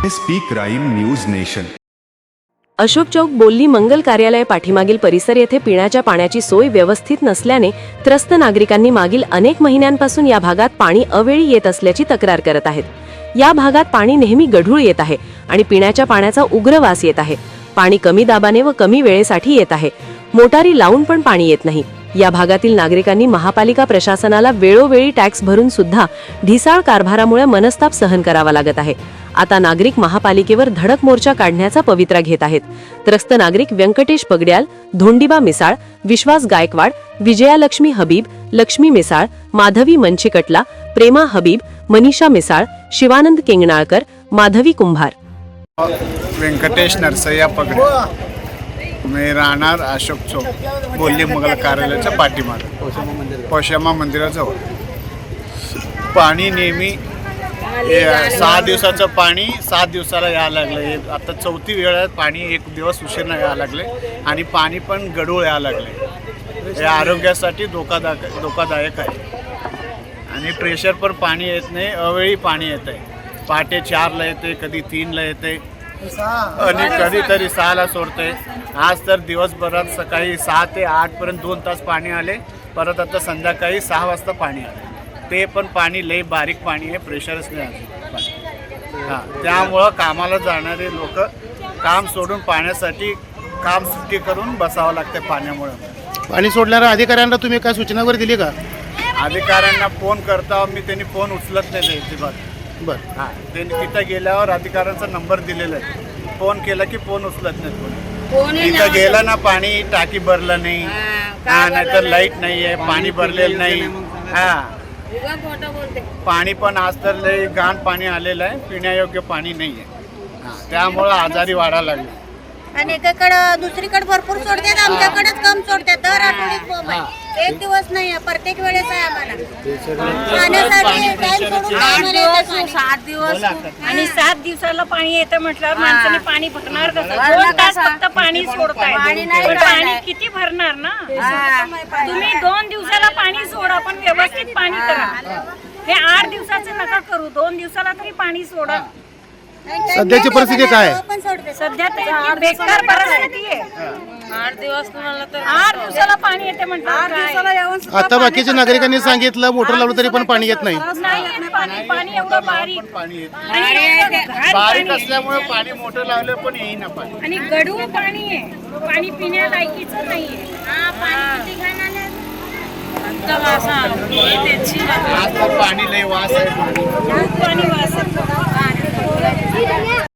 Speak rhyme news nation. Ashok Chowk बोल्ली मंगल कार्यालय पाठीमागील परिसर येथे पिण्याच्या पाण्याची सोय व्यवस्थित नसल्याने त्रस्त नागरिकांनी मागील अनेक महिन्यांपासून या भागात पाणी अवेळी येत असल्याची तक्रार करत आहेत. या भागात पाणी नेहमी गढूळ येत आहे आणि पिण्याच्या पाण्याचा उग्र वास येत आहे. पाणी कमी दाबाने व कमी वेळेसाठी येत आहे. मोटारी लावून पण पाणी येत नाही. या भागातील नागरिकांनी महापालिका प्रशासनाला वेळोवेळी टॅक्स भरून सुद्धा ढिसाळ कारभारामुळे मनस्ताप सहन करावा लागत आहे. आता नागरिक महापालिकेवर धडक मोर्चा काढण्याचा पवित्रा घेत आहेत. त्रस्त नागरिक व्यंकटेश पगड्याल, धोंडीबा मिसाळ, विश्वास गायकवाड, विजयालक्ष्मी हबीब, लक्ष्मी मिसाळ, माधवी मंचिकटला, प्रेमा हबीब, मनीषा मिसाळ, शिवानंद केंगणाळकर, माधवी कुंभार. व्यंकटेश नरसय्या पगडे, मी राहणार अशोक चौक बोल्ली मंगल कार्यालयाच्या पाठीमागे पोषमा मंदिराजवळ. पाणी नेहमी 6 दिवसाचं पाणी 7 दिवसाला यायला लागलं. आता 4थी वेळ आहे. पाणी 1 दिवस उशिरा यायला लागले आणि पाणी पण गढूळ यायला लागले. हे आरोग्यासाठी धोकादायक आहे. आणि प्रेशर पण पाणी येत नाही, अवेळी पाणी येत आहे. पहाटे 4ला येते, कधी 3ला येते आणि कधीतरी 6ला सोडते. आज तर दिवसभरात सकाळी 6 ते 8 पर्यंत 2 तास पाणी आले. परत आता संध्याकाळी 6 वाजता पाणी आले. ते पण पाणी लई बारीक पाणी आहे, प्रेशरच नाही आहे. हां, त्यामुळं कामाला जाणारे लोक काम सोडून पाण्यासाठी काम सुट्टी करून बसावं लागते पाण्यामुळं. पाणी सोडणाऱ्या अधिकाऱ्यांना तुम्ही काय सूचना वगैरे दिली का? अधिकाऱ्यांना फोन करता मी, त्यांनी फोन उचलत नाही अजिबात. बरं, हां, त्यांनी तिथं गेल्यावर अधिकाऱ्यांचा नंबर दिलेला आहे. फोन केला की फोन उचलत नाही कोणी. तिथं गेलं ना पाणी टाकी भरलं नाही, नाहीतर लाईट नाही आहे, पाणी भरलेलं नाही. हां, पाणी पण आज तर लई घाण पाणी आलेलं आहे, पिण्यायोग्य पाणी नाही आहे. त्यामुळं आजारी वाढायला लागले. आणि एकाकडं दुसरीकडे भरपूर सोडतात, आमच्याकडेच कम सोडतात. दर आठवड्यात बोंब आहे. एक दिवस नाही, प्रत्येक वेळेस आहे आम्हाला पाण्यासाठी. टाइम सोडून आम्हाला येतं पाणी. 7 दिवस आणि 7 दिवसाला पाणी येतं म्हटल्यावर माणसाने पाणी भरणार कसं? 2 तास फक्त पाणी सोडताय. पण पाणी किती भरणार ना? तुम्ही 2 दिवसाला पाणी सोडा, पण व्यवस्थित पाणी करा. हे 8 दिवसाचं नका करू, 2 दिवसाला तरी पाणी सोडा. सध्याची परिस्थिती काय आहे? पण सोडते. सध्या तर बेकार परिस्थिती आहे. 8 दिवस तुम्हाला तर 8 दिवसाला पाणी येते म्हटलं. आता बाकीच्या नागरिकांनी सांगितलं मोटर लावलं तरी पण पाणी येत नाही. नाही येत पाणी. पाणी एवढं बारीक पाणी येत आणि एवढं घाण बारीक पाणी. असल्यामुळे पाणी मोठं लावलं पण येईना पाणी. आणि गढूळ पाणी आहे. पाणी पिण्यालायकीचं नाहीये. आज तर पाणी लई वास आहे. खूप पाणी